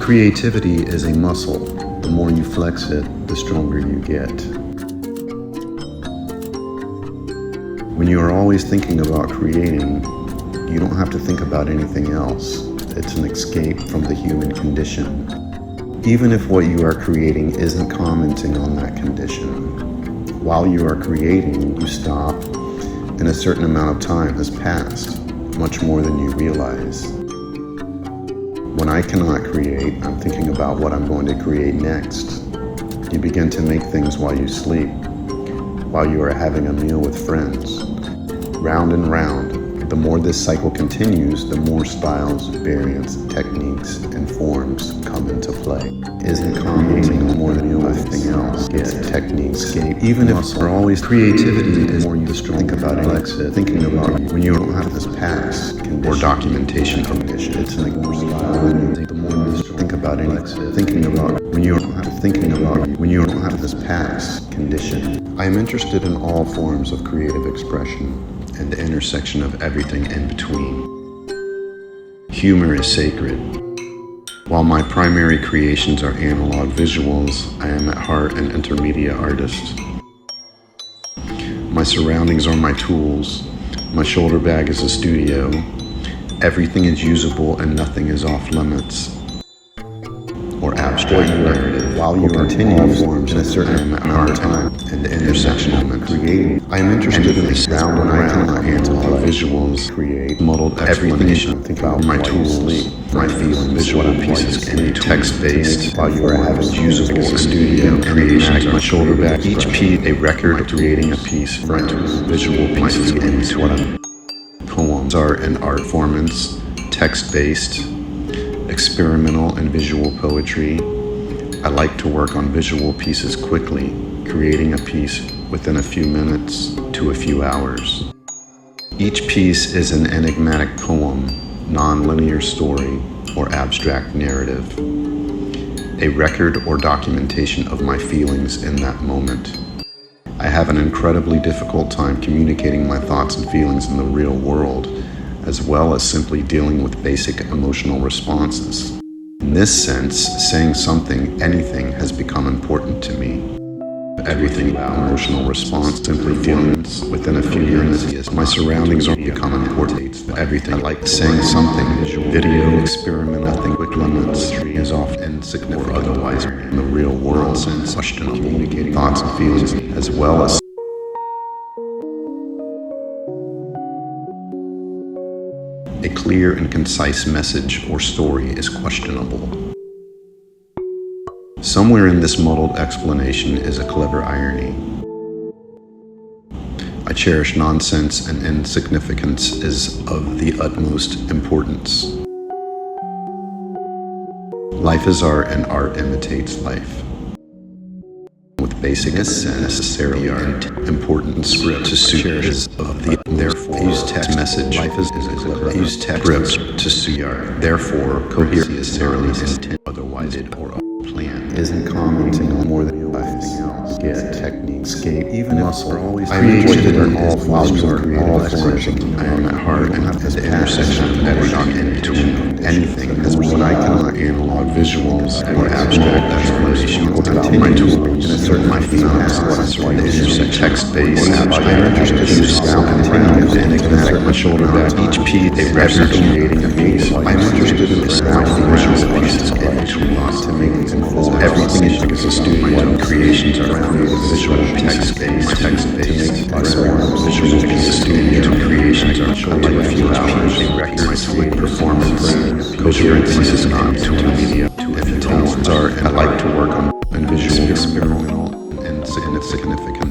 Creativity is a muscle. The more you flex it, the stronger you get. When you are always thinking about creating, you don't have to think about anything else. It's an escape from the human condition. Even if what you are creating isn't commenting on that condition, while you are creating, you stop, and a certain amount of time has passed, much more than you realize. When I cannot create, I'm thinking about what I'm going to create next. You begin to make things while you sleep, while you are having a meal with friends. Round and round, the more this cycle continues, the more styles, variants, techniques, and forms come into play. Isn't commenting on more than anything else. It's techniques. Even if we're always creativity is more you think about it, thinking about when you don't have this past or documentation condition. It's like more style. The more you think about it, thinking about when you don't have thinking about when you don't have this past condition. I am interested in all forms of creative expression and the intersection of everything in between. Humor is sacred. While my primary creations are analog visuals, I am at heart an intermedia artist. My surroundings are my tools. My shoulder bag is a studio. Everything is usable and nothing is off limits or abstract narrative. While you continue forms in a certain amount of time and the intersection of creating, I am interested in the sound and around analog visuals, create muddled explanation, think about my tools, my feelings, visual pieces, any text-based, while you are having usable studio creations, my shoulder bag, each piece a record, creating a piece, my tools, visual pieces, into what I'm poems are an art formance, text-based, experimental and visual poetry. I like to work on visual pieces quickly, creating a piece within a few minutes to a few hours. Each piece is an enigmatic poem, non-linear story, or abstract narrative, a record or documentation of my feelings in that moment. I have an incredibly difficult time communicating my thoughts and feelings in the real world, as well as simply dealing with basic emotional responses. In this sense, saying something, anything, has become important to me. Everything about emotional response, simply dealing within a few minutes. My surroundings are become important. Everything I like saying something, video, experiment, nothing, quick limits is often insignificant or otherwise in the real world sense, questionable, communicating thoughts and feelings, as well as a clear and concise message or story is questionable. Somewhere in this muddled explanation is a clever irony. I cherish nonsense, and insignificance is of the utmost importance. Life is art, and art imitates life. With basic necessarily important script to suit is of the therefore use text message. Life is a clever use text script to suit art. Therefore coherent necessarily intent otherwise or plan isn't commenting on more than anything else. Get technique, escape, even muscle. Always I am interested in all forms of creative expression. I am at heart and at the intersection of everything in between. Anything as when I cannot analog visuals or abstract explanation or my tools in a certain my feelings. The intersection text-based. I am interested in sound continues and enigmatic my shoulder back. Each piece a record creating a piece. I am interested in the sound visual pieces to make these involved. Everything is a studio. Creations are creative visual text-based. Visual pieces studio creations are shoulder a few hours. A record performance. Coherent pieces not to media. To talents are and I like to work on visual experimental and insignificant